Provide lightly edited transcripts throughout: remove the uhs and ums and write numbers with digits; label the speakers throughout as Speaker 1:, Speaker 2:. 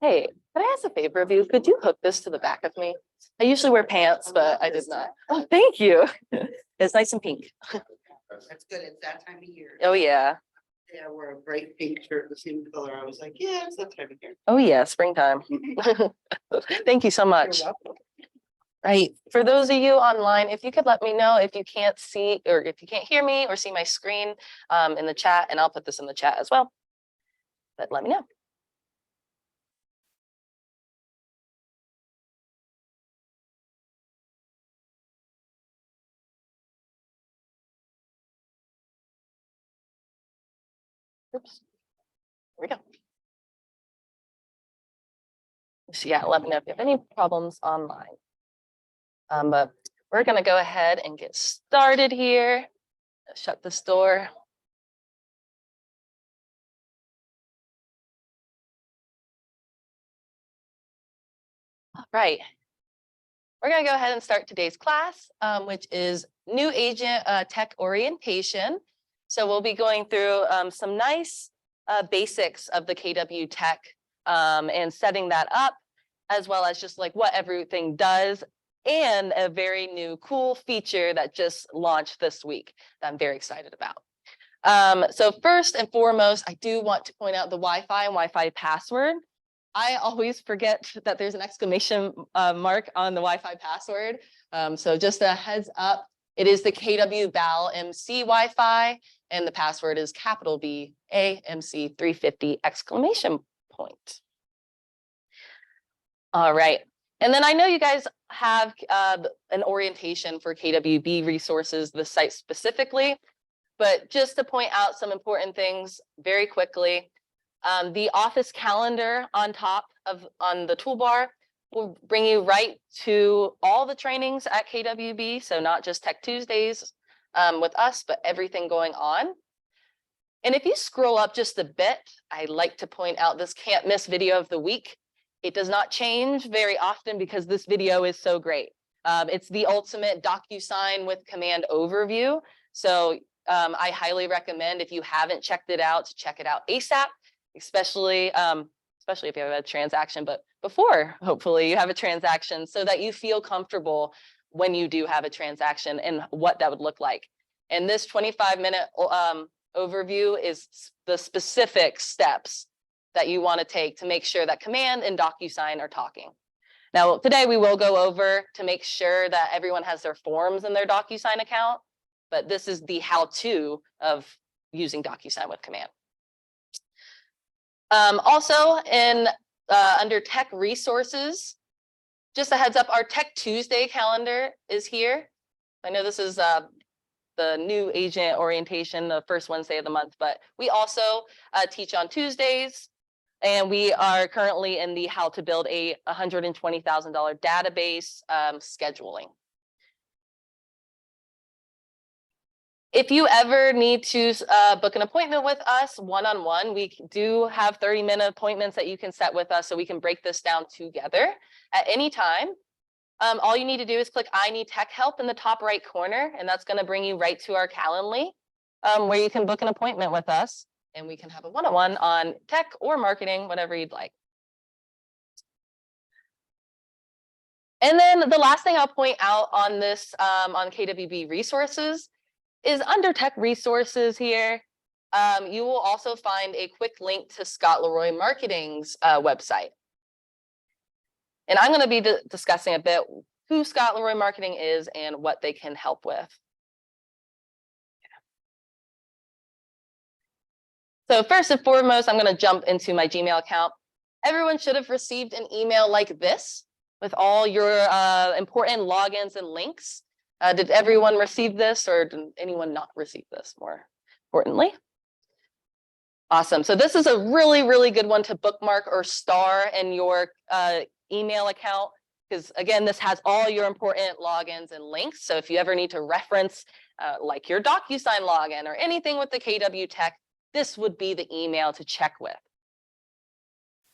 Speaker 1: Hey, can I ask a favor of you? Could you hook this to the back of me? I usually wear pants, but I did not. Oh, thank you. It's nice and pink.
Speaker 2: That's good. It's that time of year.
Speaker 1: Oh, yeah.
Speaker 2: Yeah, I wore a bright pink shirt, the same color. I was like, yeah, it's that time of year.
Speaker 1: Oh, yeah, springtime. Thank you so much.
Speaker 2: You're welcome.
Speaker 1: Right. For those of you online, if you could let me know if you can't see or if you can't hear me or see my screen in the chat, and I'll put this in the chat as well. But let me know. Oops. Here we go. So yeah, let me know if you have any problems online. But we're going to go ahead and get started here. Shut this door. All right. We're going to go ahead and start today's class, which is New Agent Tech Orientation. So we'll be going through some nice basics of the KW Tech and setting that up, as well as just like what everything does, and a very new cool feature that just launched this week that I'm very excited about. So first and foremost, I do want to point out the Wi-Fi and Wi-Fi password. I always forget that there's an exclamation mark on the Wi-Fi password. So just a heads up, it is the KW BAL MC Wi-Fi, and the password is capital B AMC 350 exclamation point. All right. And then I know you guys have an orientation for KWB resources, the site specifically, but just to point out some important things very quickly, the office calendar on the toolbar will bring you right to all the trainings at KWB. So not just Tech Tuesdays with us, but everything going on. And if you scroll up just a bit, I like to point out this can't miss video of the week. It does not change very often because this video is so great. It's the ultimate DocuSign with command overview. So I highly recommend, if you haven't checked it out, to check it out ASAP, especially if you have a transaction, but before, hopefully, you have a transaction so that you feel comfortable when you do have a transaction and what that would look like. And this 25-minute overview is the specific steps that you want to take to make sure that command and DocuSign are talking. Now, today we will go over to make sure that everyone has their forms in their DocuSign account, but this is the how-to of using DocuSign with command. Also, under Tech Resources, just a heads up, our Tech Tuesday calendar is here. I know this is the new agent orientation, the first Wednesday of the month, but we also teach on Tuesdays. And we are currently in the how to build a $120,000 database scheduling. If you ever need to book an appointment with us one-on-one, we do have 30-minute appointments that you can set with us so we can break this down together at any time. All you need to do is click I need tech help in the top right corner, and that's going to bring you right to our Calendly, where you can book an appointment with us. And we can have a one-on-one on tech or marketing, whatever you'd like. And then the last thing I'll point out on this, on KWB resources, is under Tech Resources here, you will also find a quick link to Scott Leroy Marketing's website. And I'm going to be discussing a bit who Scott Leroy Marketing is and what they can help with. So first and foremost, I'm going to jump into my Gmail account. Everyone should have received an email like this with all your important logins and links. Did everyone receive this, or did anyone not receive this? More importantly. Awesome. So this is a really, really good one to bookmark or star in your email account, because again, this has all your important logins and links. So if you ever need to reference like your DocuSign login or anything with the KW Tech, this would be the email to check with.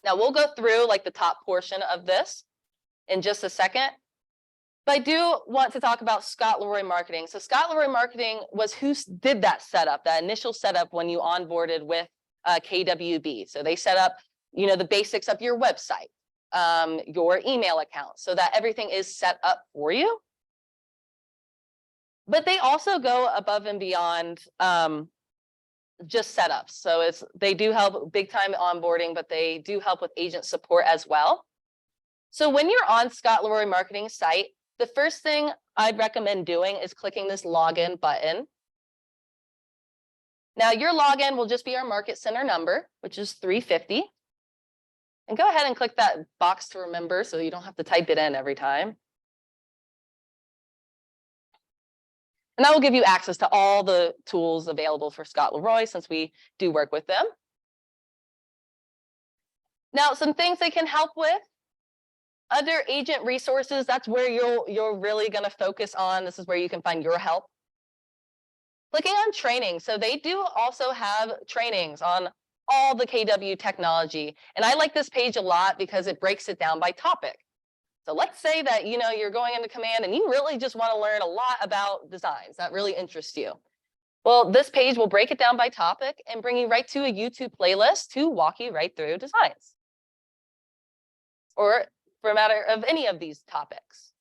Speaker 1: Now we'll go through like the top portion of this in just a second. But I do want to talk about Scott Leroy Marketing. So Scott Leroy Marketing was who did that setup, that initial setup when you onboarded with KWB. So they set up, you know, the basics of your website, your email account, so that everything is set up for you. But they also go above and beyond just setups. So they do help big time onboarding, but they do help with agent support as well. So when you're on Scott Leroy Marketing site, the first thing I'd recommend doing is clicking this login button. Now your login will just be our Market Center number, which is 350. And go ahead and click that box to remember so you don't have to type it in every time. And that will give you access to all the tools available for Scott Leroy since we do work with them. Now, some things they can help with. Other agent resources, that's where you're really going to focus on. This is where you can find your help. Clicking on training. So they do also have trainings on all the KW technology. And I like this page a lot because it breaks it down by topic. So let's say that, you know, you're going into command and you really just want to learn a lot about designs that really interest you. Well, this page will break it down by topic and bring you right to a YouTube playlist to walk you right through designs. Or for a matter of any of these topics.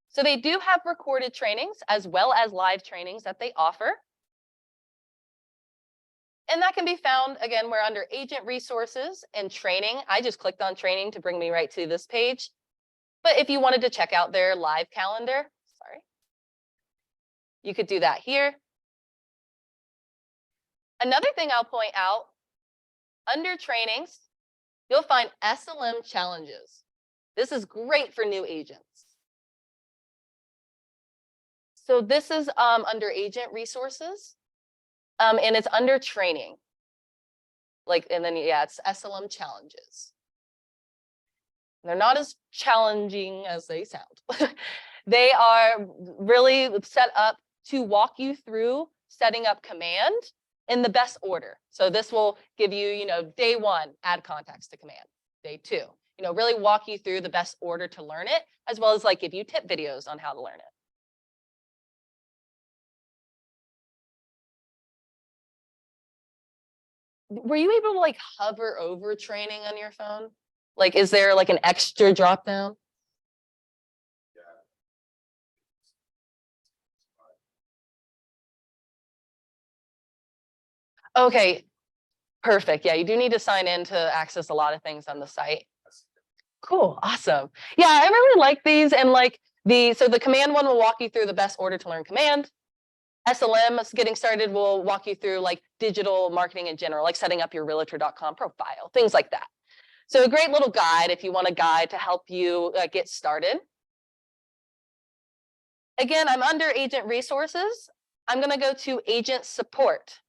Speaker 1: So they do have recorded trainings as well as live trainings that they offer. And that can be found, again, we're under agent resources and training. I just clicked on training to bring me right to this page. But if you wanted to check out their live calendar, you could do that here. Another thing I'll point out, under trainings, you'll find SLM challenges. This is great for new agents. So this is under agent resources, and it's under training. And then yeah, it's SLM challenges. They're not as challenging as they sound. They are really set up to walk you through setting up command in the best order. So this will give you, you know, day one, add contacts to command. Day two, you know, really walk you through the best order to learn it, as well as like give you tip videos on how to learn it. Were you able to like hover over training on your phone? Like, is there like an extra drop down? Okay, perfect. Yeah, you do need to sign in to access a lot of things on the site. Cool, awesome. Yeah, I really like these, and like so the command one will walk you through the best order to learn command. SLM, getting started, will walk you through like digital marketing in general, like setting up your realtor.com profile, things like that. So a great little guide if you want a guide to help you get started. Again, I'm under agent resources. I'm going to go to agent support.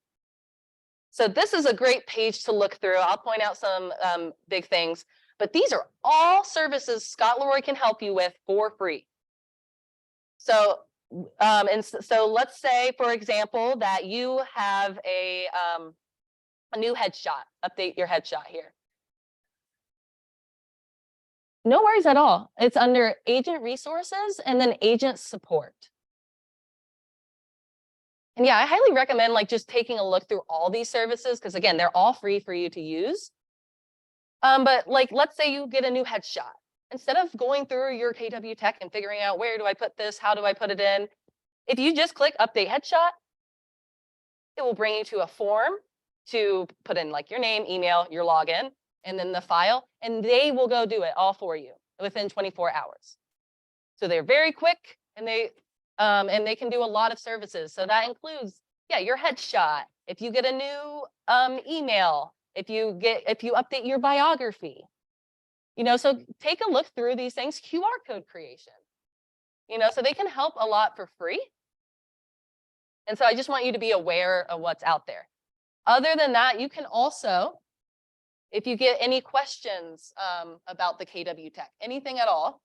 Speaker 1: So this is a great page to look through. I'll point out some big things, but these are all services Scott Leroy can help you with for free. So so let's say, for example, that you have a new headshot. Update your headshot here. No worries at all. It's under agent resources and then agent support. And yeah, I highly recommend like just taking a look through all these services, because again, they're all free for you to use. But like, let's say you get a new headshot. Instead of going through your KW Tech and figuring out where do I put this, how do I put it in, if you just click update headshot, it will bring you to a form to put in like your name, email, your login, and then the file, and they will go do it all for you within 24 hours. So they're very quick, and they can do a lot of services. So that includes, yeah, your headshot. If you get a new email, if you update your biography, you know, so take a look through these things. QR code creation, you know, so they can help a lot for free. And so I just want you to be aware of what's out there. Other than that, you can also, if you get any questions about the KW Tech, anything at all,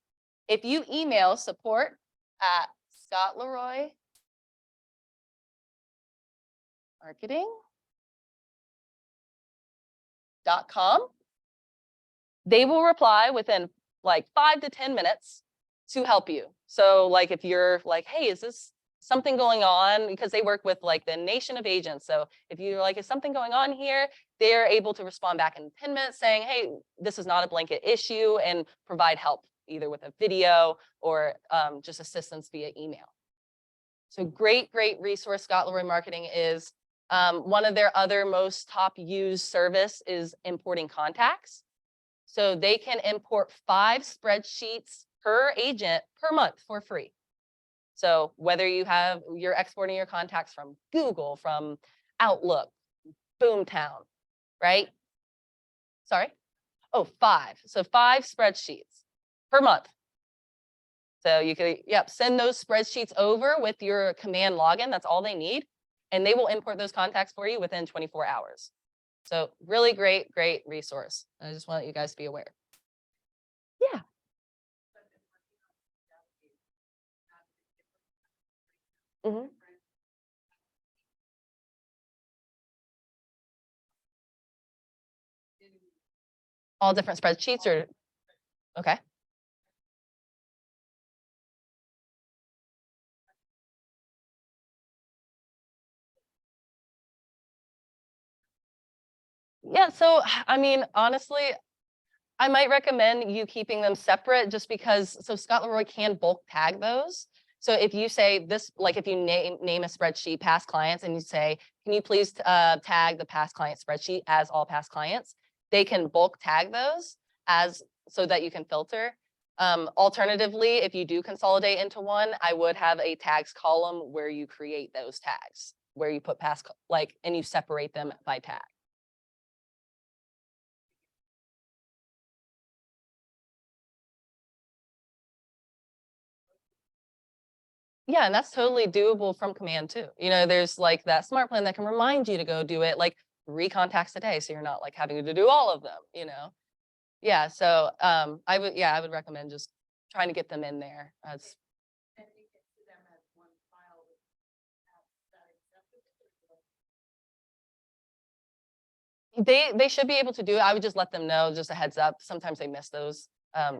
Speaker 1: if you email support@scottleroymarketing.com, they will reply within like 5 to 10 minutes to help you. So like if you're like, hey, is this something going on? Because they work with like the nation of agents. So if you're like, is something going on here? They're able to respond back in 10 minutes saying, hey, this is not a blanket issue, and provide help either with a video or just assistance via email. So great resource. Scott Leroy Marketing is one of their other most top used service is importing contacts. So they can import 5 spreadsheets per agent per month for free. So whether you're exporting your contacts from Google, from Outlook, Boomtown, right? Sorry? Oh, 5. So 5 spreadsheets per month. So you could, send those spreadsheets over with your command login. That's all they need. And they will import those contacts for you within 24 hours. So really great resource. I just want you guys to be aware. Yeah. Mm-hmm. All different spreadsheets or, okay. Yeah, so I mean, honestly, I might recommend you keeping them separate just because, so Scott Leroy can bulk tag those. So if you say this, like if you name a spreadsheet past clients and you say, can you please tag the past client spreadsheet as all past clients, they can bulk tag those as so that you can filter. Alternatively, if you do consolidate into one, I would have a tags column where you create those tags, where you put past, like, and you separate them by tag. Yeah, and that's totally doable from command too. You know, there's like that smart plan that can remind you to go do it like 3 contacts a day. So you're not like having to do all of them, you know? Yeah. So I would recommend just trying to get them in there as they should be able to do it. I would just let them know, just a heads up. Sometimes they miss those.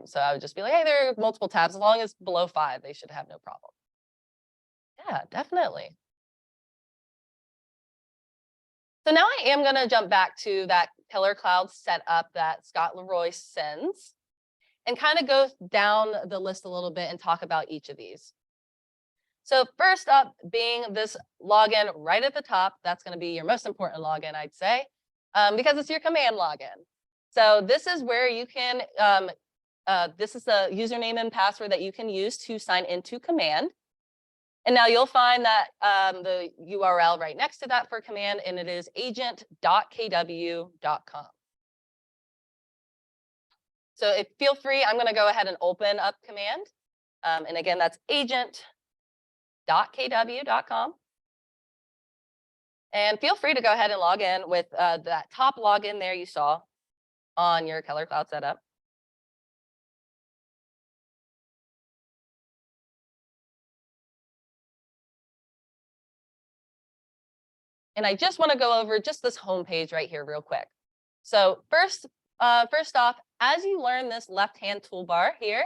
Speaker 1: So I would just be like, hey, there are multiple tabs. As long as below 5, they should have no problem. Yeah, definitely. So now I am going to jump back to that Killer Cloud setup that Scott Leroy sends and kind of go down the list a little bit and talk about each of these. So first up being this login right at the top, that's going to be your most important login, I'd say, because it's your command login. So this is where you can, this is the username and password that you can use to sign into command. And now you'll find that the URL right next to that for command, and it is agent.kw.com. So feel free, I'm going to go ahead and open up command. And again, that's agent.kw.com. And feel free to go ahead and log in with that top login there you saw on your Killer Cloud setup. And I just want to go over just this home page right here real quick. So first off, as you learn this left-hand toolbar here,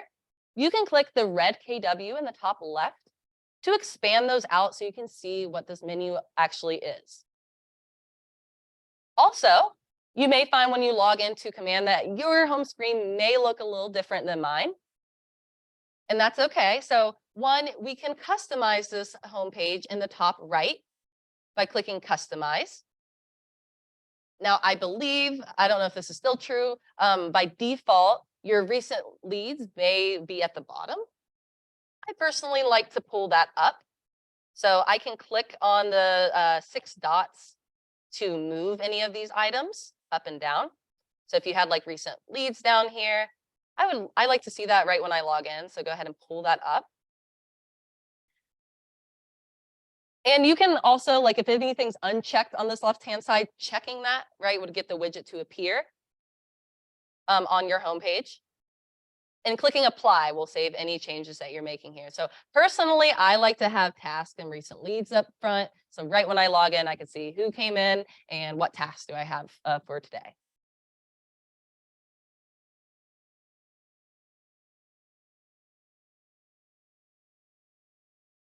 Speaker 1: you can click the red KW in the top left to expand those out so you can see what this menu actually is. Also, you may find when you log into command that your home screen may look a little different than mine. And that's okay. So one, we can customize this home page in the top right by clicking customize. Now, I believe, I don't know if this is still true, by default, your recent leads may be at the bottom. I personally like to pull that up. So I can click on the 6 dots to move any of these items up and down. So if you had like recent leads down here, I like to see that right when I log in. So go ahead and pull that up. And you can also, like, if anything's unchecked on this left-hand side, checking that, right, would get the widget to appear on your homepage. And clicking apply will save any changes that you're making here. So personally, I like to have tasks and recent leads up front. So right when I log in, I can see who came in and what tasks do I have for today.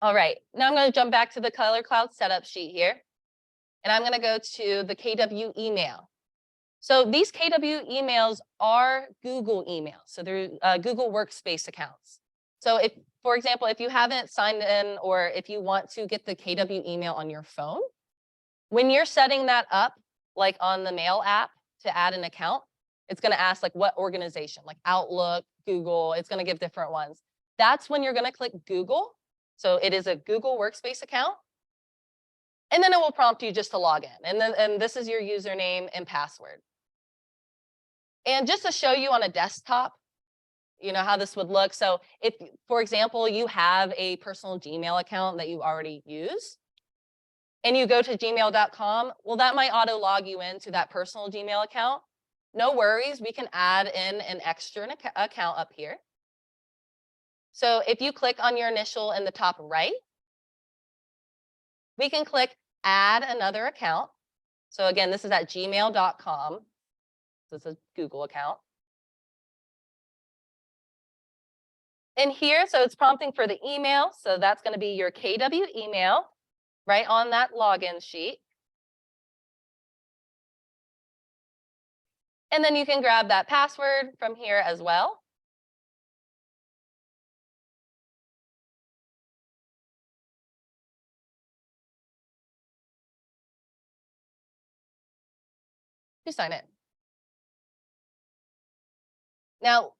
Speaker 1: All right, now I'm going to jump back to the Color Cloud setup sheet here. And I'm going to go to the KW email. So these KW emails are Google emails. So they're Google Workspace accounts. So if, for example, if you haven't signed in or if you want to get the KW email on your phone, when you're setting that up, like on the Mail app to add an account, it's going to ask like what organization, like Outlook, Google, it's going to give different ones. That's when you're going to click Google. So it is a Google Workspace account. And then it will prompt you just to log in. And this is your username and password. And just to show you on a desktop, you know, how this would look. So if, for example, you have a personal Gmail account that you already use, and you go to gmail.com, well, that might auto log you into that personal Gmail account. No worries, we can add in an extra account up here. So if you click on your initial in the top right, we can click add another account. So again, this is at gmail.com. This is a Google account. And here, so it's prompting for the email. So that's going to be your KW email right on that login sheet. And then you can grab that password from here as well. To sign in. Now,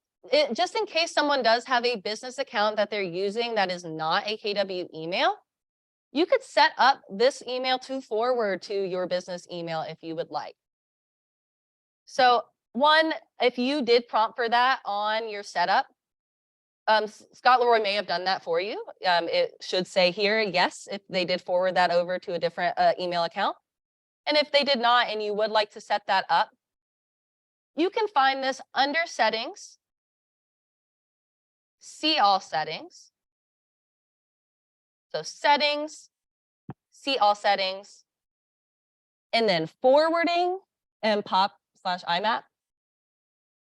Speaker 1: just in case someone does have a business account that they're using that is not a KW email, you could set up this email to forward to your business email if you would like. So one, if you did prompt for that on your setup, Scott Leroy may have done that for you. It should say here, yes, if they did forward that over to a different email account. And if they did not, and you would like to set that up, you can find this under settings, see all settings. So settings, see all settings, and then forwarding and pop/IMAP.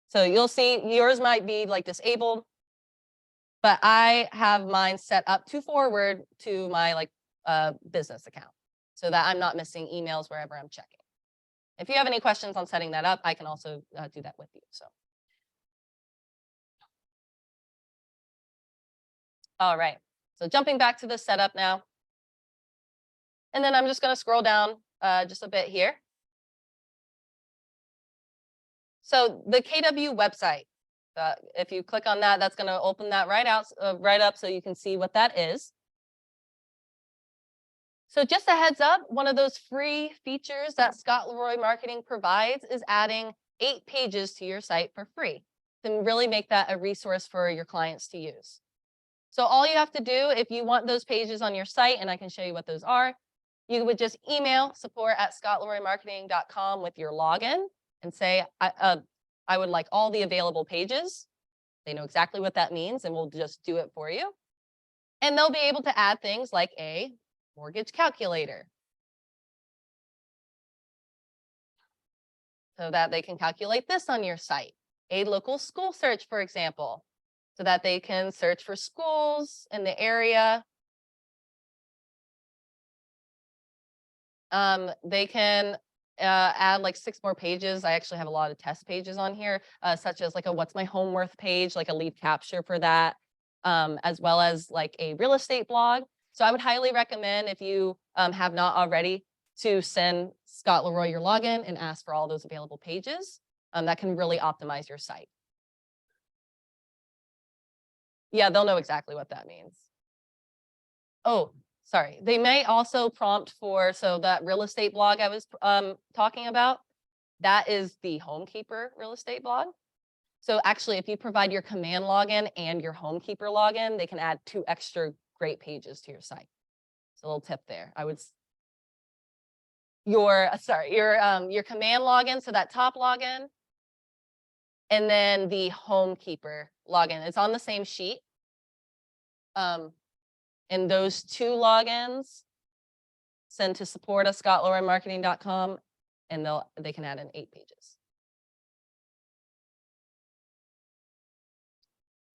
Speaker 1: So you'll see yours might be like disabled, but I have mine set up to forward to my like business account so that I'm not missing emails wherever I'm checking. If you have any questions on setting that up, I can also do that with you. So. All right, so jumping back to the setup now. And then I'm just going to scroll down just a bit here. So the KW website, if you click on that, that's going to open that right up so you can see what that is. So just a heads up, one of those free features that Scott Leroy Marketing provides is adding 8 pages to your site for free to really make that a resource for your clients to use. So all you have to do if you want those pages on your site, and I can show you what those are, you would just email support@scottleroymarketing.com with your login and say, I would like all the available pages. They know exactly what that means, and we'll just do it for you. And they'll be able to add things like a mortgage calculator, so that they can calculate this on your site. A local school search, for example, so that they can search for schools in the area. They can add like 6 more pages. I actually have a lot of test pages on here, such as like a what's my home worth page, like a lead capture for that, as well as like a real estate blog. So I would highly recommend, if you have not already, to send Scott Leroy your login and ask for all those available pages. That can really optimize your site. Yeah, they'll know exactly what that means. Oh, sorry. They may also prompt for, so that real estate blog I was talking about, that is the Homekeeper real estate blog. So actually, if you provide your command login and your Homekeeper login, they can add 2 extra great pages to your site. It's a little tip there. Your command login, so that top login, and then the homekeeper login. It's on the same sheet. And those two logins send to support@scottlorenmarketing.com, and they can add in 8 pages.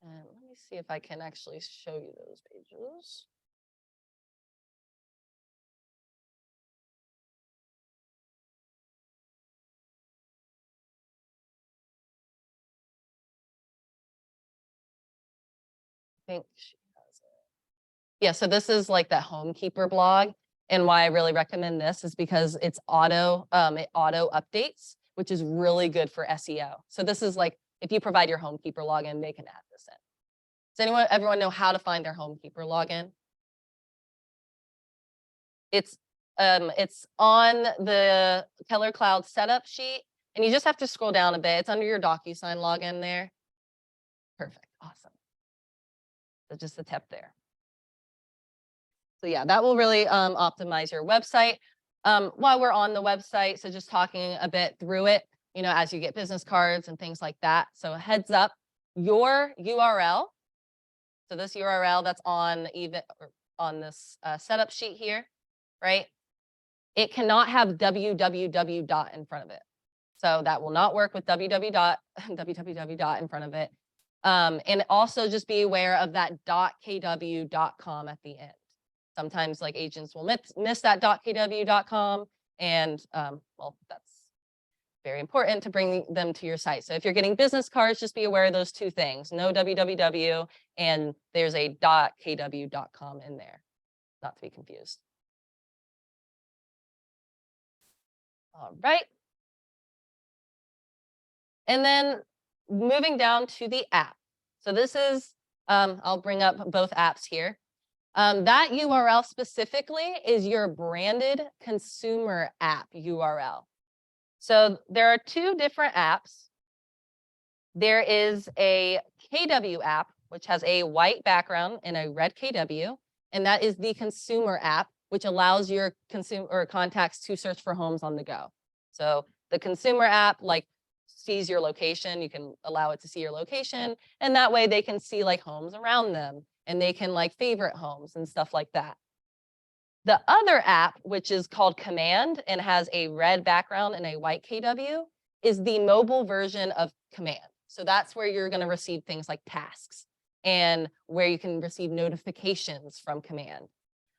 Speaker 1: And let me see if I can actually show you those pages. I think she has it. Yeah, so this is like that homekeeper blog. And why I really recommend this is because it auto updates, which is really good for SEO. So this is like, if you provide your homekeeper login, they can add this in. Does everyone know how to find their homekeeper login? It's on the Keller Cloud setup sheet, and you just have to scroll down a bit. It's under your DocuSign login there. Perfect, awesome. So just a tip there. So yeah, that will really optimize your website. While we're on the website, so just talking a bit through it, as you get business cards and things like that. So heads up, your URL. So this URL that's on this setup sheet here, right? It cannot have www dot in front of it. So that will not work with www dot in front of it. And also just be aware of that .kw.com at the end. Sometimes like agents will miss that .kw.com, and well, that's very important to bring them to your site. So if you're getting business cards, just be aware of those two things. No www, and there's a .kw.com in there, not to be confused. All right. And then moving down to the app. So this is, I'll bring up both apps here. That URL specifically is your branded consumer app URL. So there are 2 different apps. There is a KW app, which has a white background and a red KW, and that is the consumer app, which allows your contacts to search for homes on the go. So the consumer app like sees your location, you can allow it to see your location, and that way they can see like homes around them, and they can like favorite homes and stuff like that. The other app, which is called Command and has a red background and a white KW, is the mobile version of Command. So that's where you're going to receive things like tasks, and where you can receive notifications from Command,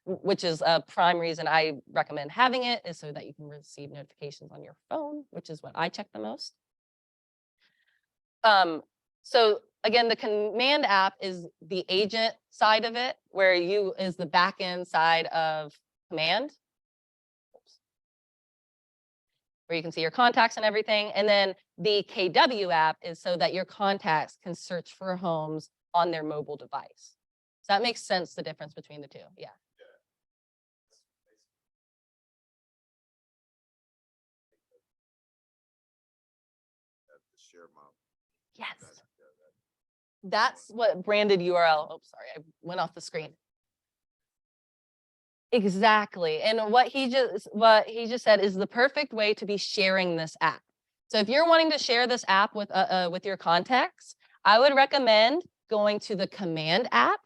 Speaker 1: which is a prime reason I recommend having it, is so that you can receive notifications on your phone, which is what I check the most. So again, the Command app is the agent side of it, where is the back end side of Command. Oops. Where you can see your contacts and everything. And then the KW app is so that your contacts can search for homes on their mobile device. So that makes sense, the difference between the 2. Yeah. Yes. That's what branded URL. Oh, sorry, I went off the screen. Exactly. And what he just said is the perfect way to be sharing this app. So if you're wanting to share this app with your contacts, I would recommend going to the Command app.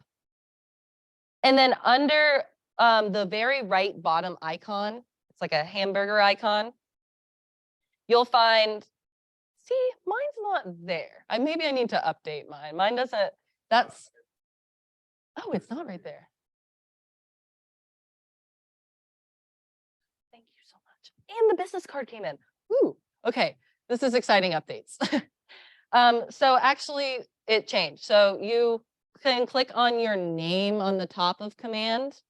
Speaker 1: And then under the very right bottom icon, it's like a hamburger icon, you'll find, see, mine's not there. Maybe I need to update mine. Mine doesn't, oh, it's not right there. Thank you so much. And the business card came in. Ooh, okay, this is exciting updates. So actually it changed. So you can click on your name on the top of Command,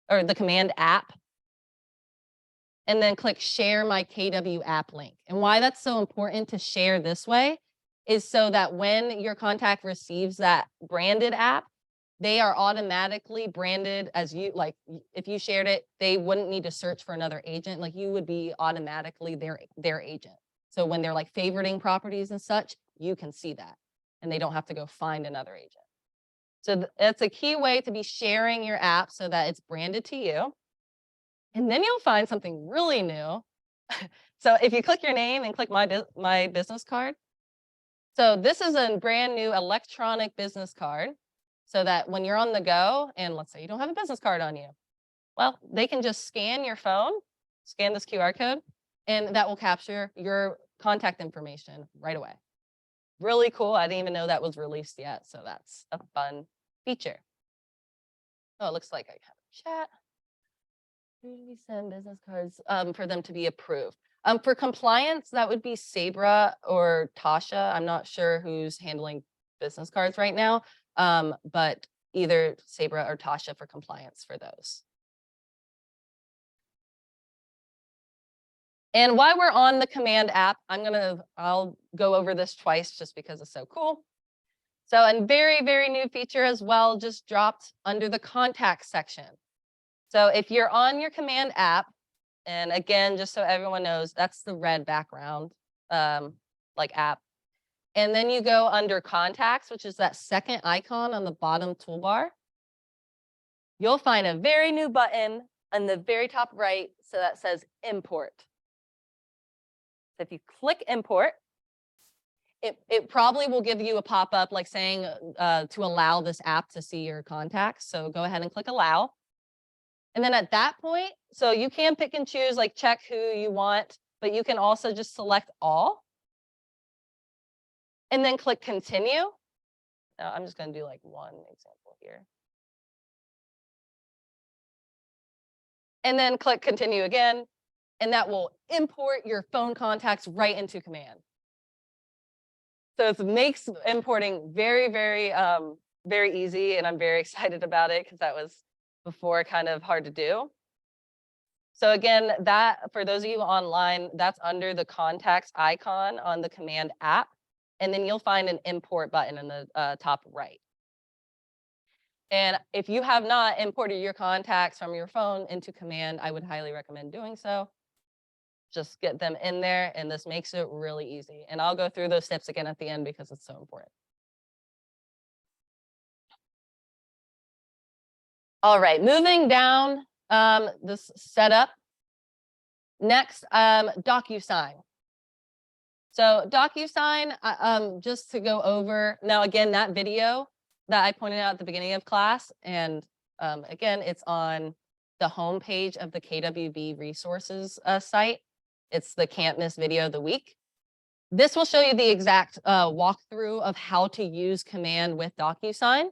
Speaker 1: or the Command app, and then click share my KW app link. And why that's so important to share this way is so that when your contact receives that branded app, they are automatically branded as you, like if you shared it, they wouldn't need to search for another agent. Like you would be automatically their agent. So when they're like favoriting properties and such, you can see that, and they don't have to go find another agent. So it's a key way to be sharing your app so that it's branded to you. And then you'll find something really new. So if you click your name and click my business card. So this is a brand new electronic business card so that when you're on the go and let's say you don't have a business card on you, well, they can just scan your phone, scan this QR code, and that will capture your contact information right away. Really cool. I didn't even know that was released yet. So that's a fun feature. Oh, it looks like I have a chat. Who do we send business cards for them to be approved? For compliance, that would be Sabra or Tasha. I'm not sure who's handling business cards right now, but either Sabra or Tasha for compliance for those. And while we're on the command app, I'll go over this twice just because it's so cool. So a very, very new feature as well, just dropped under the contact section. So if you're on your command app, and again, just so everyone knows, that's the red background, like app. And then you go under contacts, which is that second icon on the bottom toolbar. You'll find a very new button on the very top right. So that says import. So if you click import, it probably will give you a pop-up like saying to allow this app to see your contacts. So go ahead and click allow. And then at that point, so you can pick and choose, like check who you want, but you can also just select all. And then click continue. Now I'm just going to do like one example here. And then click continue again. And that will import your phone contacts right into command. So it makes importing very, very, very easy. And I'm very excited about it because that was before kind of hard to do. So again, that for those of you online, that's under the contacts icon on the command app. And then you'll find an import button in the top right. And if you have not imported your contacts from your phone into command, I would highly recommend doing so. Just get them in there, and this makes it really easy. And I'll go through those steps again at the end because it's so important. All right, moving down this setup. Next, DocuSign. So DocuSign, just to go over, now again, that video that I pointed out at the beginning of class, and again, it's on the homepage of the KWB resources site. It's the Can't Miss Video of the Week. This will show you the exact walkthrough of how to use command with DocuSign.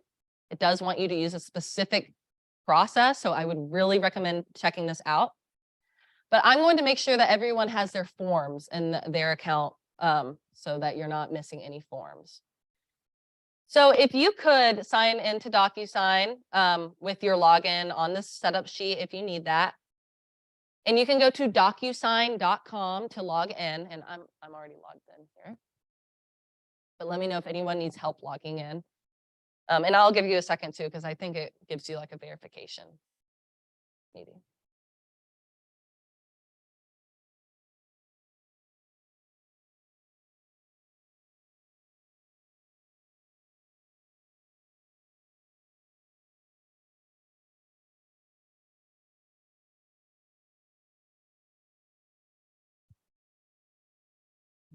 Speaker 1: It does want you to use a specific process, so I would really recommend checking this out. But I'm going to make sure that everyone has their forms in their account so that you're not missing any forms. So if you could sign into DocuSign with your login on this setup sheet, if you need that. And you can go to docusign.com to log in, and I'm already logged in here. But let me know if anyone needs help logging in. And I'll give you a second too, because I think it gives you like a verification meeting.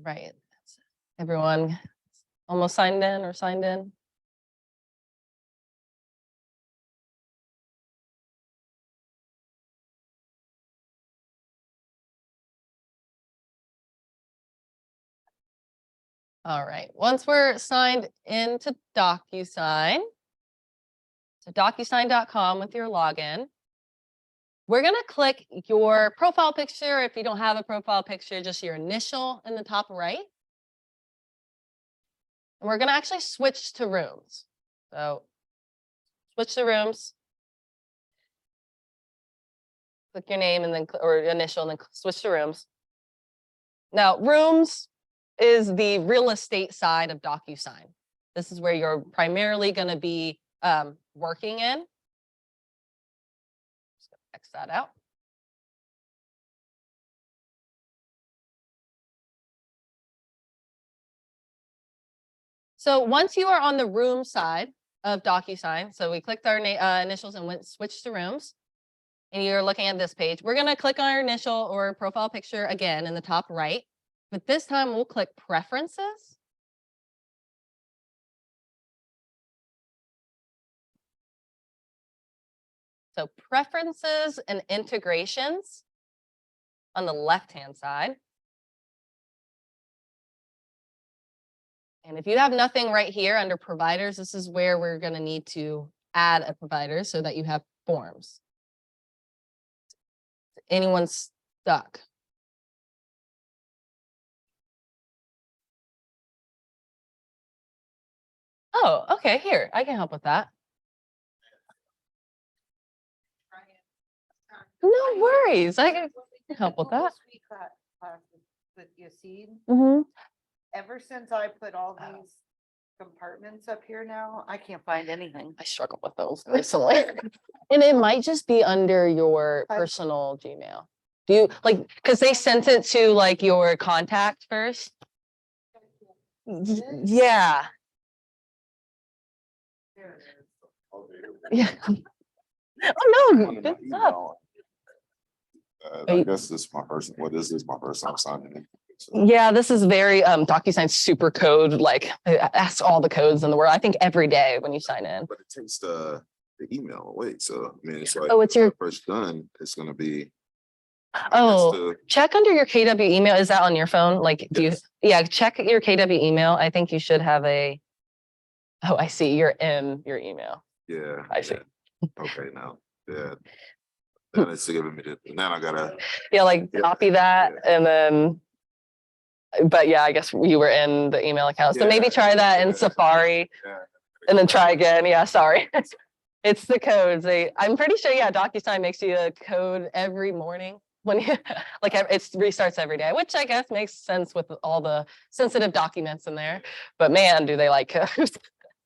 Speaker 1: Right. Everyone almost signed in or signed in? All right. Once we're signed into DocuSign, so docusign.com with your login, we're going to click your profile picture. If you don't have a profile picture, just your initial in the top right. And we're going to actually switch to rooms. So switch to rooms. Click your name and then or initial and then switch to rooms. Now, rooms is the real estate side of DocuSign. This is where you're primarily going to be working in. Just gonna X that out. So once you are on the room side, of DocuSign. So we clicked our initials and switched to rooms. And you're looking at this page. We're gonna click on our initial or profile picture again in the top right, but this time we'll click preferences. So preferences and integrations on the left-hand side. And if you have nothing right here under providers, this is where we're going to need to add a provider so that you have forms. Anyone stuck? Oh, okay, here, I can help with that. No worries, I can help with that.
Speaker 3: With Yassine,
Speaker 1: Mm-hmm.
Speaker 3: ever since I put all these compartments up here now, I can't find anything.
Speaker 1: I struggle with those recently. And it might just be under your personal Gmail. Do you like, because they sent it to like your contact first? Yeah. Yeah. Oh, no. Good stuff.
Speaker 4: I guess this is my person. What is this? My person I'm signing in. So,
Speaker 1: Yeah, this is very DocuSign super code, like it asks all the codes in the world. I think every day when you sign in.
Speaker 4: but it takes the email away. So I mean, it's like,
Speaker 1: Oh, it's your,
Speaker 4: first done. It's gonna be.
Speaker 1: oh, check under your KW email. Is that on your phone? Like, do you,
Speaker 4: Yes.
Speaker 1: yeah, check your KW email. I think you should have a, oh, I see. You're in your email.
Speaker 4: Yeah.
Speaker 1: I see.
Speaker 4: Yeah. Okay, now, yeah. Then it's giving me the. Now I gotta.
Speaker 1: Yeah, like
Speaker 4: Yeah.
Speaker 1: copy that
Speaker 4: Yeah.
Speaker 1: and then, but yeah, I guess you were in the email account. So maybe
Speaker 4: Yeah,
Speaker 1: try that in
Speaker 4: yeah.
Speaker 1: Safari
Speaker 4: Yeah.
Speaker 1: and then try again. Yeah, sorry. It's the codes. I'm pretty sure, yeah, DocuSign makes you a code every morning when you, like, it restarts every day, which I guess makes sense with all the sensitive documents in there. But man, do they like codes.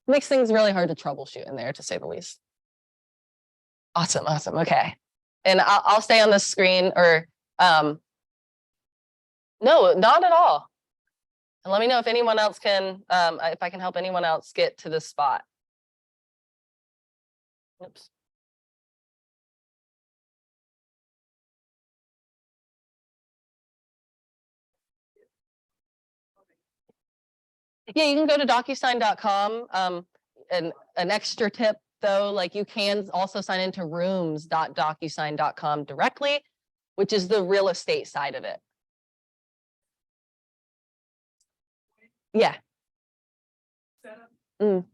Speaker 1: Makes things really hard to troubleshoot in there, to say the least. Awesome, awesome. Okay. And I'll stay on the screen or, no, not at all. And let me know if anyone else can, if I can help anyone else get to this spot. Oops. Yeah, you can go to DocuSign.com. And an extra tip though, like you can also sign into rooms.DocuSign.com directly, which is the real estate side of it. Yeah. Mm.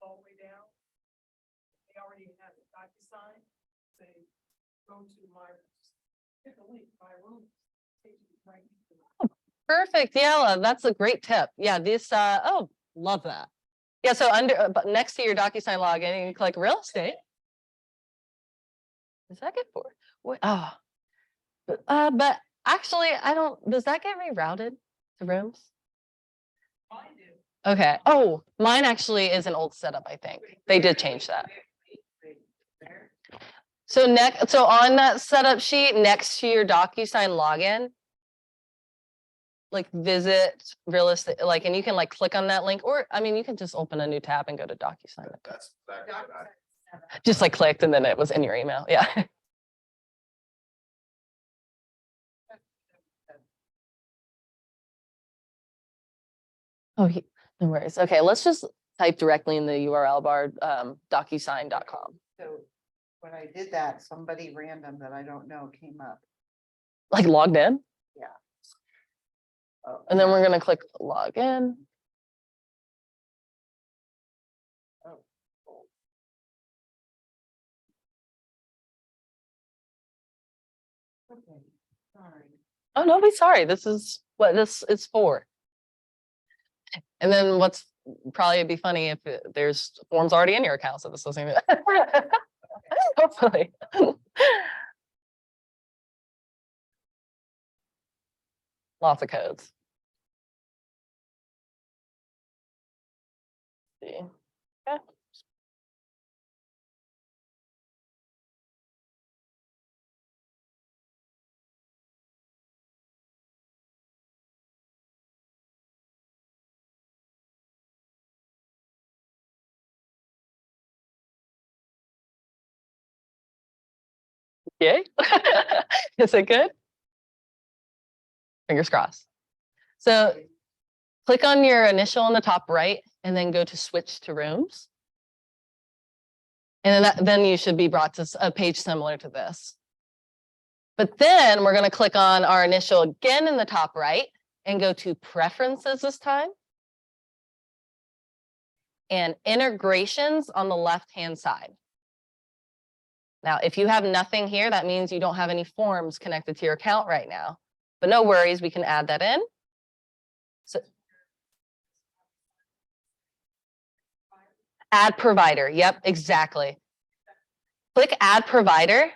Speaker 5: All the way down. They already have a DocuSign. Say, go to my, hit the link, my room. Take you right to
Speaker 1: Perfect. Yeah, that's a great tip. Yeah, this, oh, love that. Yeah, so under, but next to your DocuSign login, you can click real estate. Does that get for? What? Oh, but actually, I don't, does that get rerouted to rooms?
Speaker 5: mine do.
Speaker 1: Okay. Oh, mine actually is an old setup, I think. They did change that. So next, so on that setup sheet next to your DocuSign login, like visit real estate, like, and you can like click on that link, or I mean, you can just open a new tab and go to DocuSign.
Speaker 4: That's exactly what I.
Speaker 1: Just like clicked and then it was in your email. Yeah. Oh, no worries. Okay, let's just type directly in the URL bar, DocuSign.com.
Speaker 3: So when I did that, somebody random that I don't know came up.
Speaker 1: Like logged in,
Speaker 3: Oh,
Speaker 1: and then we're gonna click log in.
Speaker 3: oh, okay, sorry.
Speaker 1: Oh, no, be sorry. This is what this is for. And then what's probably be funny if there's forms already in your account, so this doesn't even. Hopefully. Lots of codes. See. Okay. Yay? Is it good? Fingers crossed. So click on your initial on the top right and then go to switch to rooms. And then you should be brought to a page similar to this. But then we're going to click on our initial again in the top right and go to preferences this time. And integrations on the left-hand side. Now, if you have nothing here, that means you don't have any forms connected to your account right now. But no worries, we can add that in. So, add provider. Yep, exactly. Click add provider.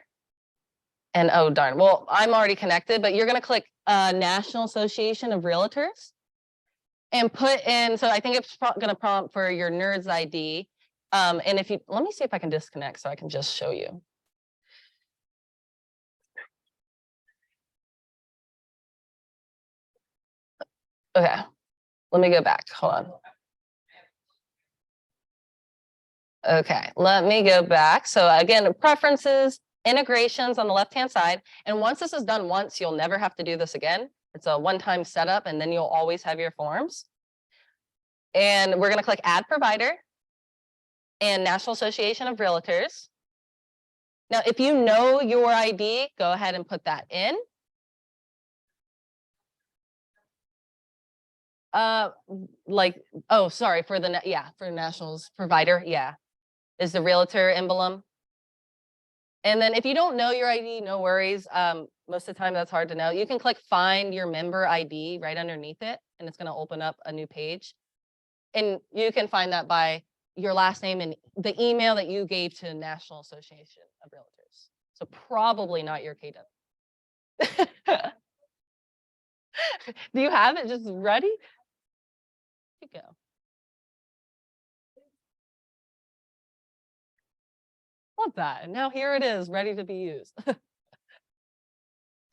Speaker 1: And oh, darn. Well, I'm already connected, but you're going to click National Association of Realtors and put in. So I think it's going to prompt for your NERDS ID. And if you let me see if I can disconnect so I can just show you. Okay, let me go back. Hold on. Okay, let me go back. So again, preferences, integrations on the left-hand side. And once this is done once, you'll never have to do this again. It's a one-time setup, and then you'll always have your forms. And we're going to click add provider and National Association of Realtors. Now, if you know your ID, go ahead and put that in. Like, oh, sorry, for the, for Nationals provider, is the realtor emblem. And then if you don't know your ID, no worries. Most of the time that's hard to know. You can click find your member ID right underneath it, and it's going to open up a new page. And you can find that by your last name and the email that you gave to National Association of Realtors. So probably not your KW. Do you have it just ready? You go. Love that. And now here it is, ready to be used. So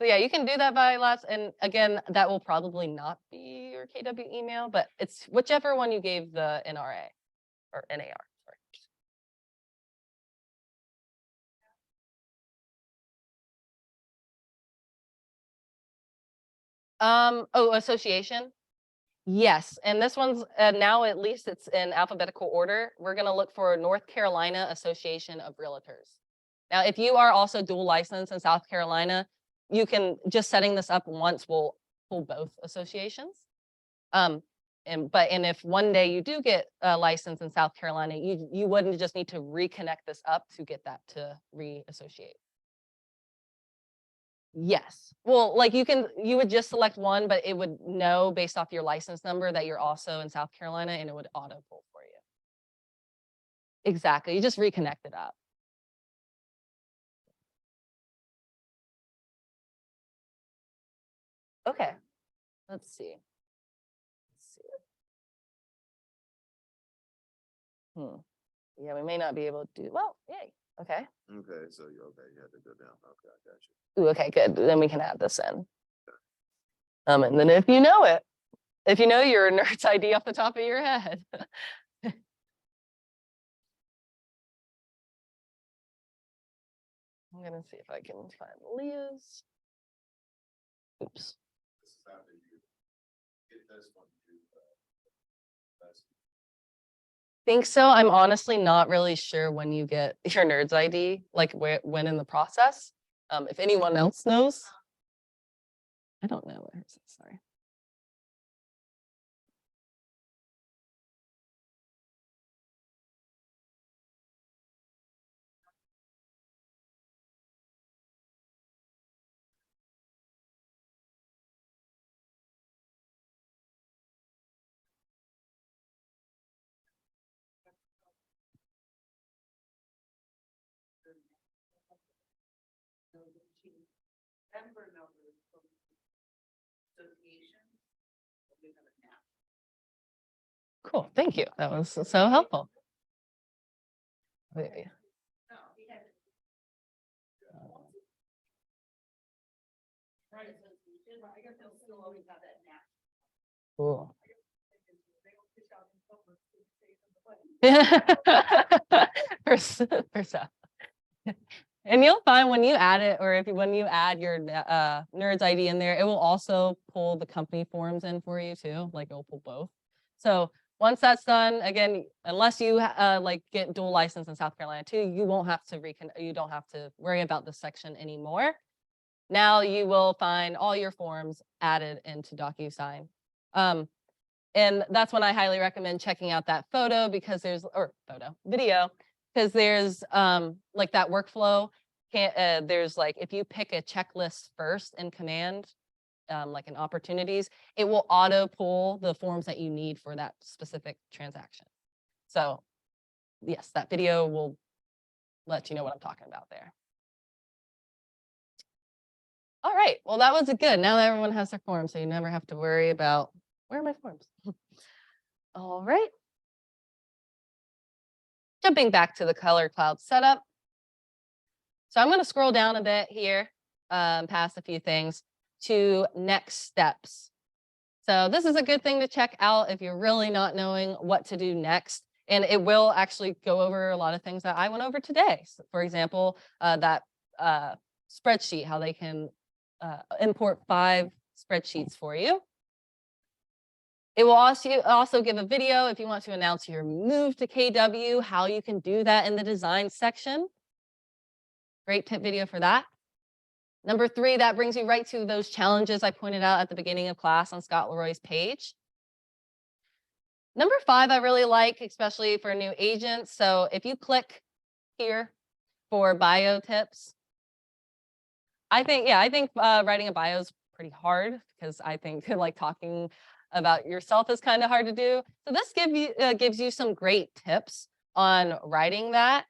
Speaker 1: yeah, you can do that by last, and again, that will probably not be your KW email, but it's whichever one you gave the NRA or NAR. Sorry. Oh, association. Yes, and this one's now at least it's in alphabetical order. We're going to look for North Carolina Association of Realtors. Now, if you are also dual licensed in South Carolina, you can just setting this up once will pull both associations. And if one day you do get a license in South Carolina, you wouldn't just need to reconnect this up to get that to reassociate. Yes. Well, like you would just select one, but it would know based off your license number that you're also in South Carolina, and it would auto pull for you. Exactly. You just reconnect it up. Okay. Let's see. Yeah, we may not be able to do well. Yay. Okay.
Speaker 4: Okay, so you had to go down. Okay, I got you.
Speaker 1: Ooh, okay, good. Then we can add this in. And then if you know it, if you know your NERDS ID off the top of your head. I'm gonna see if I can find Leah's. Oops.
Speaker 4: This is after you get this one.
Speaker 1: Think so. I'm honestly not really sure when you get your NERDS ID, like when in the process. If anyone else knows, I don't know what hers is. Sorry.
Speaker 2: Member numbers from associations. We have a map.
Speaker 1: Cool. Thank you. That was so helpful. Yeah.
Speaker 2: No, we had it. Right, association, I guess they'll still always have that map.
Speaker 1: Cool. For so. And you'll find when you add it, or when you add your Nerds ID in there, it will also pull the company forms in for you too. Like, it'll pull both. So once that's done, again, unless you like get dual license in South Carolina too, you won't have to you don't have to worry about this section anymore. Now you will find all your forms added into DocuSign. And that's when I highly recommend checking out that video, because there's like that workflow. There's like, if you pick a checklist first in Command, like in opportunities, it will auto pull the forms that you need for that specific transaction. So yes, that video will let you know what I'm talking about there. All right, well, that was good. Now that everyone has their forms, so you never have to worry about, where are my forms? All right. Jumping back to the color cloud setup. So I'm going to scroll down a bit here, past a few things, to next steps. So this is a good thing to check out if you're really not knowing what to do next. And it will actually go over a lot of things that I went over today. So for example, that spreadsheet, how they can import 5 spreadsheets for you. It will also give a video if you want to announce your move to KW, how you can do that in the design section. Great tip video for that. Number 3, that brings you right to those challenges I pointed out at the beginning of class on Scott Leroy's page. Number 5, I really like, especially for new agents. So if you click here for bio tips, I think writing a bio is pretty hard, because I think like talking about yourself is kind of hard to do. So this gives you some great tips on writing that,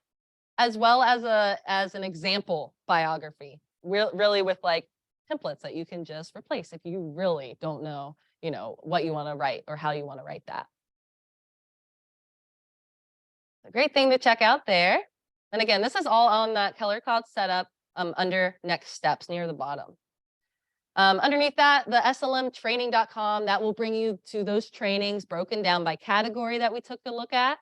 Speaker 1: as well as an example biography, really with like templates that you can just replace if you really don't know, what you want to write or how you want to write that. A great thing to check out there. And again, this is all on that color cloud setup under next steps near the bottom. Underneath that, the slmtraining.com, that will bring you to those trainings broken down by category that we took a look at.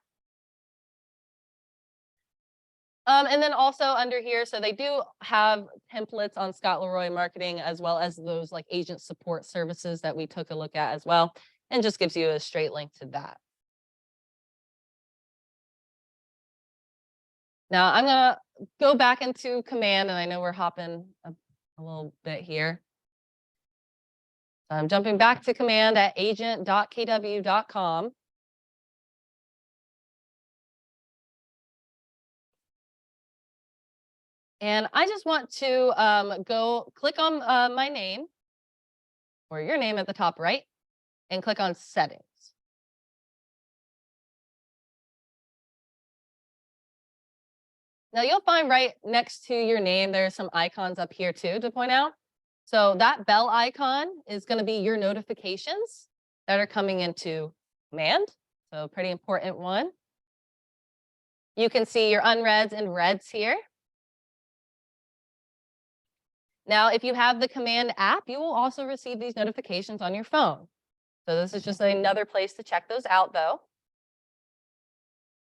Speaker 1: And then also under here, so they do have templates on Scott Leroy marketing, as well as those like agent support services that we took a look at as well, and just gives you a straight link to that. Now I'm gonna go back into Command, and I know we're hopping a little bit here. I'm jumping back to Command at agent.kw.com. And I just want to go click on my name, or your name at the top right, and click on Settings. Now you'll find right next to your name, there's some icons up here too to point out. So that bell icon is going to be your notifications that are coming into Command. So a pretty important one. You can see your unreads and reads here. Now, if you have the Command app, you will also receive these notifications on your phone. So this is just another place to check those out, though.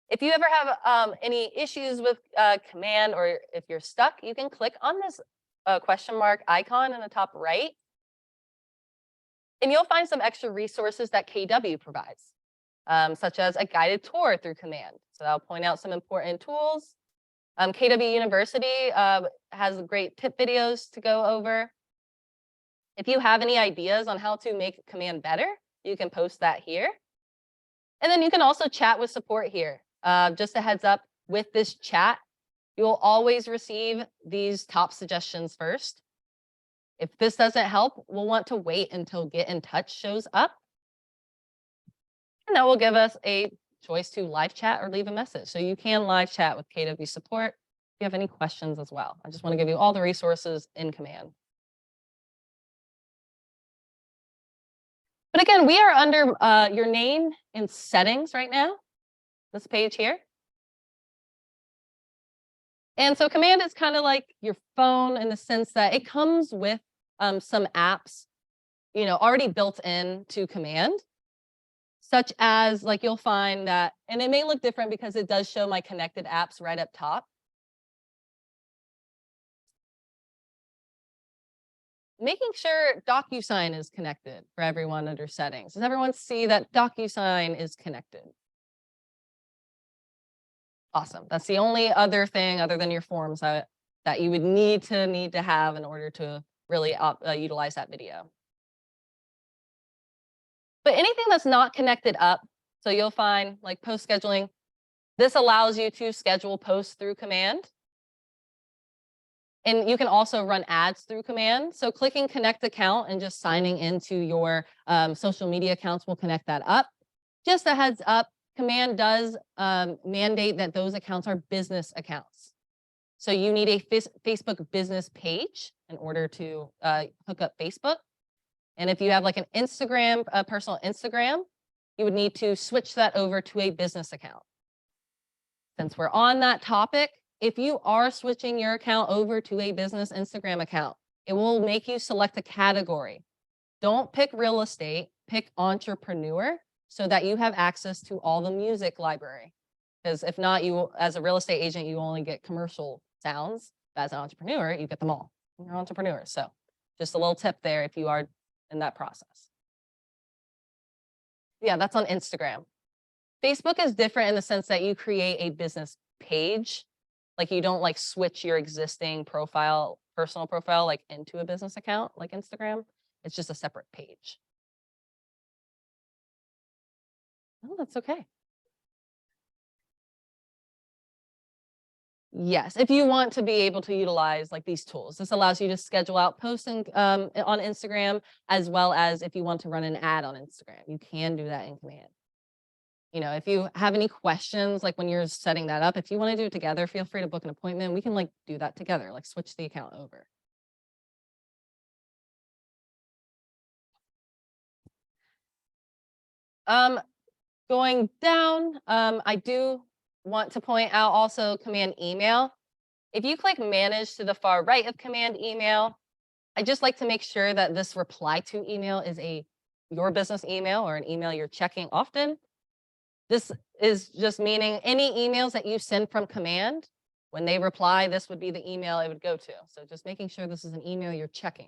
Speaker 1: If you ever have any issues with Command, or if you're stuck, you can click on this question mark icon in the top right. And you'll find some extra resources that KW provides, such as a guided tour through Command. So I'll point out some important tools. KW University has great tip videos to go over. If you have any ideas on how to make Command better, you can post that here. And then you can also chat with support here. Just a heads up, with this chat, you will always receive these top suggestions first. If this doesn't help, we'll want to wait until Get in Touch shows up. And that will give us a choice to live chat or leave a message. So you can live chat with KW support if you have any questions as well. I just want to give you all the resources in Command. But again, we are under your name in settings right now, this page here. And so Command is kind of like your phone in the sense that it comes with some apps, already built into Command, such as like you'll find that, and it may look different because it does show my connected apps right up top. making sure DocuSign is connected for everyone under settings. Does everyone see that DocuSign is connected? Awesome. That's the only other thing other than your forms that you would need to have in order to really utilize that video. But anything that's not connected up, so you'll find like post scheduling, this allows you to schedule posts through command. And you can also run ads through command. So clicking connect account and just signing into your social media accounts will connect that up. Just a heads up, command does mandate that those accounts are business accounts. So you need a Facebook business page in order to hook up Facebook. And if you have like an Instagram, a personal Instagram, you would need to switch that over to a business account. Since we're on that topic, if you are switching your account over to a business Instagram account, it will make you select a category. Don't pick real estate, pick entrepreneur so that you have access to all the music library. Because if not, you, as a real estate agent, you only get commercial sounds. As an entrepreneur, you get them all. You're an entrepreneur. So just a little tip there if you are in that process. Yeah, that's on Instagram. Facebook is different in the sense that you create a business page. Like you don't like switch your existing profile, personal profile, like into a business account like Instagram. It's just a separate page. Oh, that's okay. Yes, if you want to be able to utilize like these tools, this allows you to schedule out posting on Instagram, as well as if you want to run an ad on Instagram, you can do that in command. You know, if you have any questions, like when you're setting that up, if you want to do it together, feel free to book an appointment. We can like do that together, like switch the account over. Going down, I do want to point out also command email. If you click manage to the far right of command email, I just like to make sure that this reply to email is your business email or an email you're checking often. This is just meaning any emails that you send from command, when they reply, this would be the email it would go to. So just making sure this is an email you're checking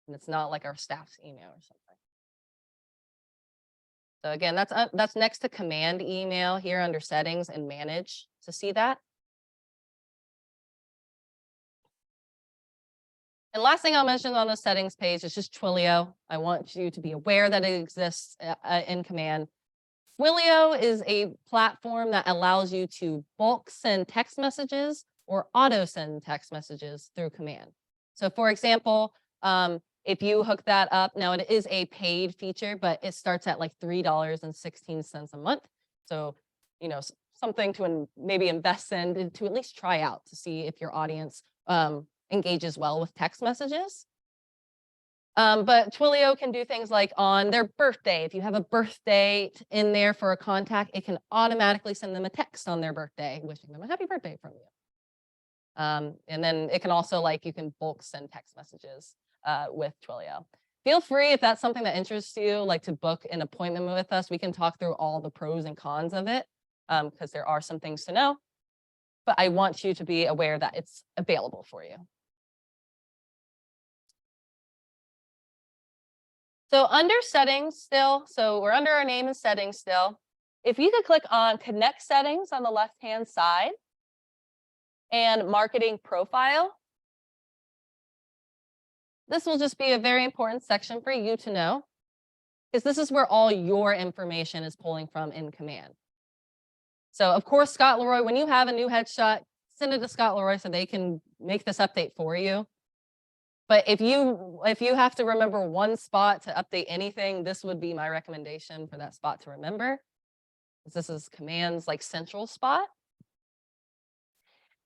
Speaker 1: and it's not like our staff's email or something. So again, that's next to command email here under settings and manage to see that. And last thing I'll mention on the settings page is just Twilio. I want you to be aware that it exists in command. Twilio is a platform that allows you to bulk send text messages or auto send text messages through command. So for example, if you hook that up, now it is a paid feature, but it starts at like $3.16 a month. So, you know, something to maybe invest in to at least try out to see if your audience engages well with text messages. But Twilio can do things like on their birthday. If you have a birthday in there for a contact, it can automatically send them a text on their birthday, wishing them a happy birthday from you. And then it can also like, you can bulk send text messages with Twilio. Feel free, if that's something that interests you, like to book an appointment with us. We can talk through all the pros and cons of it because there are some things to know. But I want you to be aware that it's available for you. So under settings still, so we're under our name and settings still. If you could click on connect settings on the left-hand side and marketing profile, this will just be a very important section for you to know because this is where all your information is pulling from in command. So of course, Scott Leroy, when you have a new headshot, send it to Scott Leroy so they can make this update for you. But if you have to remember one spot to update anything, this would be my recommendation for that spot to remember. This is command's like central spot.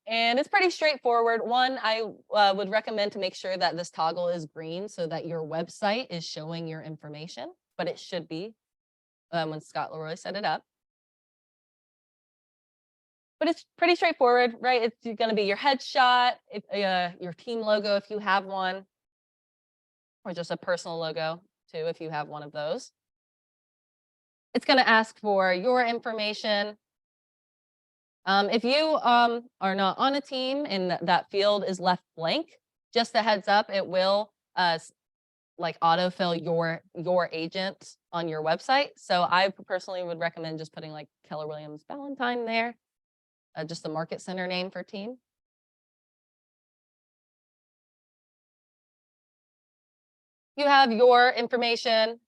Speaker 1: And it's pretty straightforward. One, I would recommend to make sure that this toggle is green so that your website is showing your information, but it should be when Scott Leroy set it up. But it's pretty straightforward, right? It's going to be your headshot, your team logo if you have one, or just a personal logo too if you have one of those. It's going to ask for your information. If you are not on a team and that field is left blank, just a heads up, it will like autofill your agent on your website. So I personally would recommend just putting like Keller Williams Valentine there, just the market center name for team. You have your information.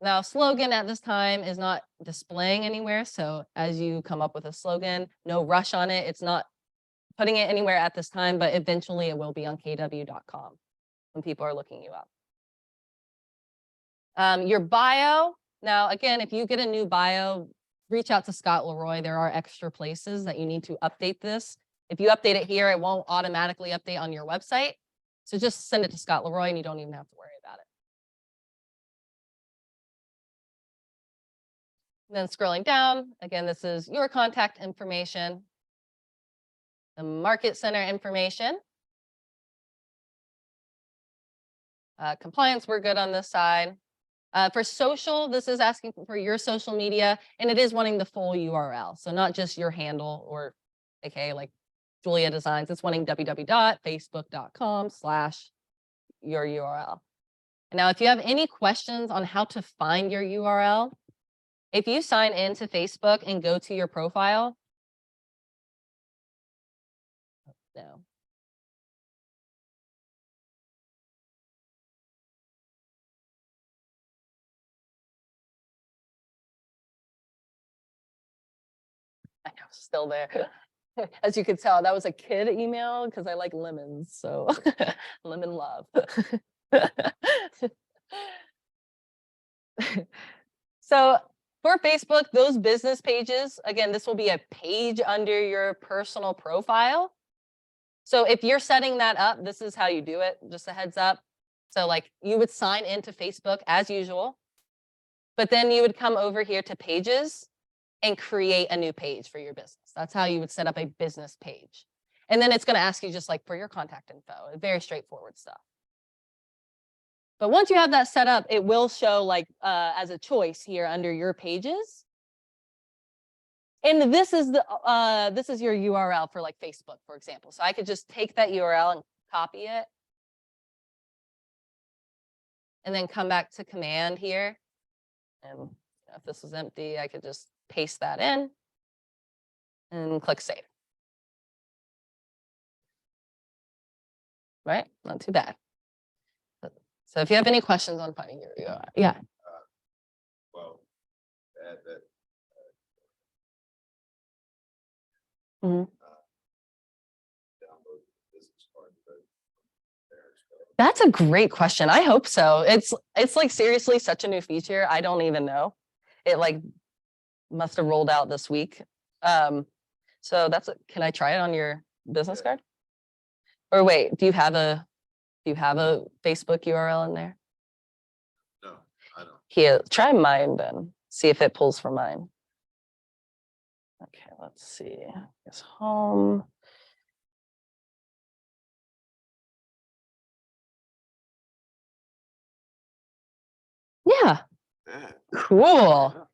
Speaker 1: Now, slogan at this time is not displaying anywhere. So as you come up with a slogan, no rush on it. It's not putting it anywhere at this time, but eventually it will be on kw.com when people are looking you up. Your bio. Now, again, if you get a new bio, reach out to Scott Leroy. There are extra places that you need to update this. If you update it here, it won't automatically update on your website. So just send it to Scott Leroy and you don't even have to worry about it. Then scrolling down, again, this is your contact information, the market center information. Compliance, we're good on this side. For social, this is asking for your social media, and it is wanting the full URL. So not just your handle or aka like JuLeah Designs, it's wanting www.facebook.com/your URL. Now, if you have any questions on how to find your URL, if you sign into Facebook and go to your profile, no. I know, still there. As you could tell, that was a kid email because I like lemons, so lemon love. So for Facebook, those business pages, again, this will be a page under your personal profile. So if you're setting that up, this is how you do it, just a heads up. So like you would sign into Facebook as usual, but then you would come over here to pages and create a new page for your business. That's how you would set up a business page. And then it's going to ask you just like for your contact info, very straightforward stuff. But once you have that set up, it will show like as a choice here under your pages. And this is your URL for like Facebook, for example. So I could just take that URL and copy it. And then come back to command here. And if this was empty, I could just paste that in and click save. Right? Not too bad. So if you have any questions on finding your URL, yeah.
Speaker 4: Well, add that.
Speaker 1: Mhm.
Speaker 4: Download the business card, but there, so.
Speaker 1: That's a great question. I hope so. It's like seriously such a new feature. I don't even know. It like must have rolled out this week. So can I try it on your business card? Or wait, do you have a Facebook URL in there?
Speaker 4: No, I don't.
Speaker 1: Here, try mine then. See if it pulls from mine. Okay, let's see. It's home. Yeah,
Speaker 4: Yeah.
Speaker 1: cool.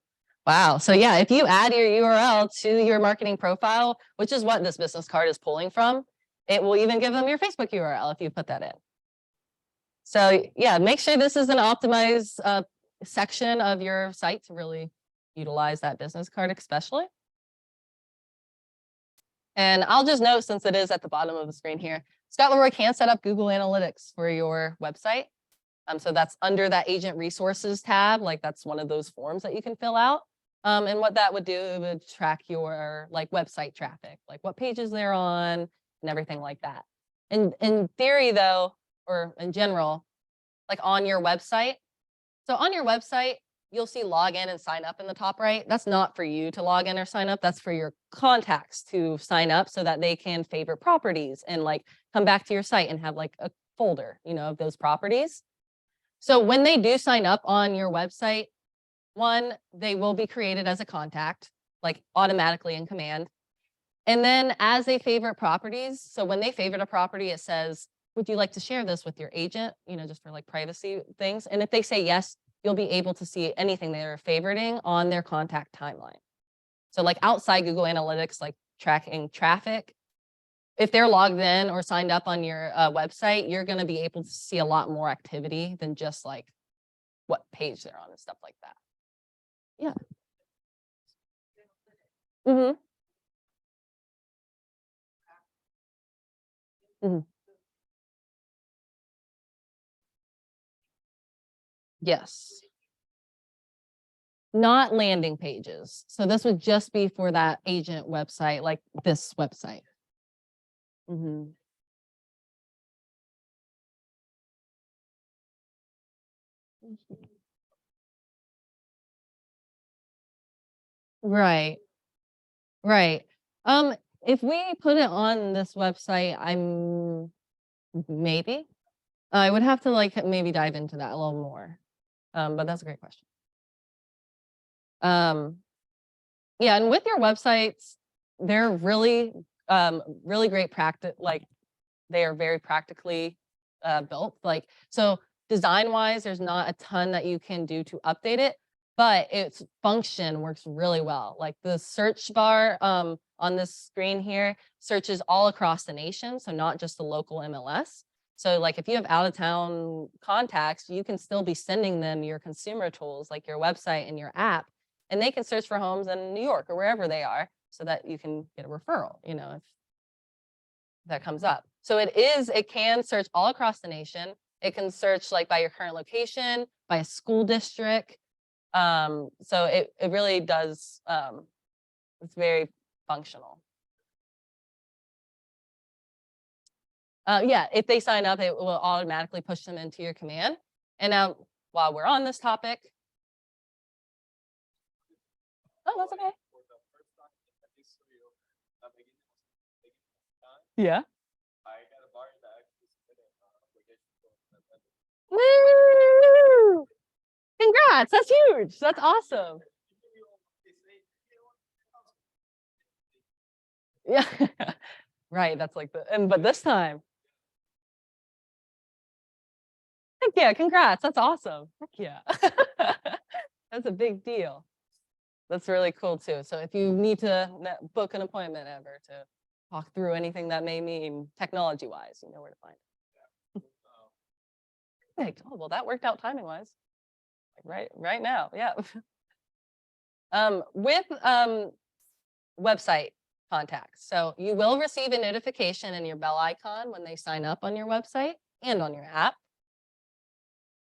Speaker 1: Wow. So yeah, if you add your URL to your marketing profile, which is what this business card is pulling from, it will even give them your Facebook URL if you put that in. So yeah, make sure this is an optimized section of your site to really utilize that business card especially. And I'll just note, since it is at the bottom of the screen here, Scott Leroy can set up Google Analytics for your website. So that's under that agent resources tab, like that's one of those forms that you can fill out. And what that would do, it would track your like website traffic, like what pages they're on and everything like that. And in theory though, or in general, like on your website. So on your website, you'll see login and sign up in the top right. That's not for you to log in or sign up. That's for your contacts to sign up so that they can favorite properties and like come back to your site and have like a folder, of those properties. So when they do sign up on your website, one, they will be created as a contact, like automatically in command. And then as they favorite properties, so when they favorite a property, it says, would you like to share this with your agent, just for like privacy things? And if they say yes, you'll be able to see anything they're favoriting on their contact timeline. So like outside Google Analytics, like tracking traffic, if they're logged in or signed up on your website, you're going to be able to see a lot more activity than just like what page they're on and stuff like that. Yeah. Mm-hmm. Mm-hmm. Yes. Not landing pages. So this would just be for that agent website, like this website. Mm-hmm. Right. Right. If we put it on this website, maybe I would have to like maybe dive into that a little more. But that's a great question. Yeah, and with your websites, they're really great practice, like they are very practically built. Like, so design wise, there's not a ton that you can do to update it, but its function works really well. Like the search bar on this screen here searches all across the nation, so not just the local MLS. So like if you have out of town contacts, you can still be sending them your consumer tools like your website and your app, and they can search for homes in New York or wherever they are so that you can get a referral, you know, if that comes up. So it can search all across the nation. It can search like by your current location, by a school district. So it really does, it's very functional. Yeah, if they sign up, it will automatically push them into your command. And now while we're on this topic. Oh, that's okay. Yeah. Woo! Congrats, that's huge. That's awesome. Yeah. Right, that's like but this time. Heck yeah, congrats. That's awesome. Heck yeah. That's a big deal. That's really cool too. So if you need to book an appointment ever to talk through anything that may mean technology wise, you know where to find it. Oh, well, that worked out timing wise. Right now, yeah. With website contacts. So you will receive a notification in your bell icon when they sign up on your website and on your app.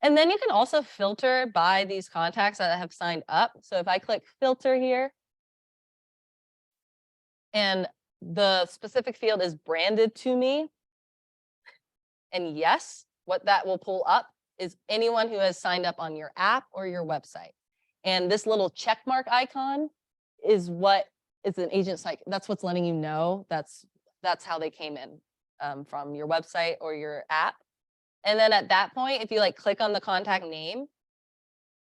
Speaker 1: And then you can also filter by these contacts that have signed up. So if I click filter here, and the specific field is branded to me, and yes, what that will pull up is anyone who has signed up on your app or your website. And this little check mark icon is what is an agent site. That's what's letting you know that's how they came in from your website or your app. And then at that point, if you like click on the contact name,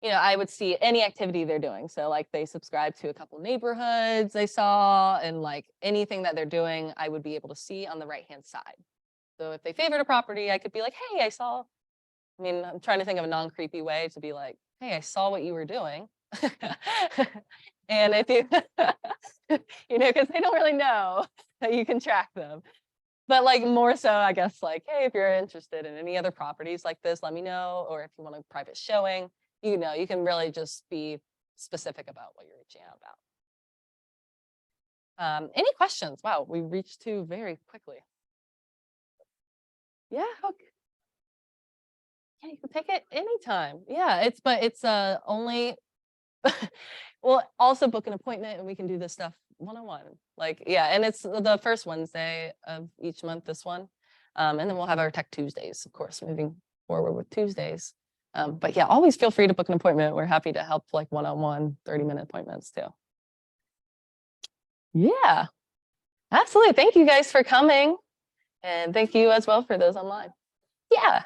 Speaker 1: you know, I would see any activity they're doing. So like they subscribe to a couple neighborhoods they saw, and like anything that they're doing, I would be able to see on the right-hand side. So if they favored a property, I could be like, hey, I mean, I'm trying to think of a non-creepy way to be like, hey, I saw what you were doing. And if you, you know, because they don't really know that you can track them. But like more so, I guess, like, hey, if you're interested in any other properties like this, let me know. Or if you want a private showing, you know, you can really just be specific about what you're reaching out about. Any questions? Wow, we reached 2 very quickly. Yeah, okay. Yeah, you can take it anytime. Yeah, it's only well, also book an appointment and we can do this stuff one-on-one. Like, yeah, and it's the first Wednesday of each month, this one. And then we'll have our Tech Tuesdays, of course, moving forward with Tuesdays. But yeah, always feel free to book an appointment. We're happy to help like one-on-one 30-minute appointments too. Yeah, absolutely. Thank you guys for coming. And thank you as well for those online. Yeah.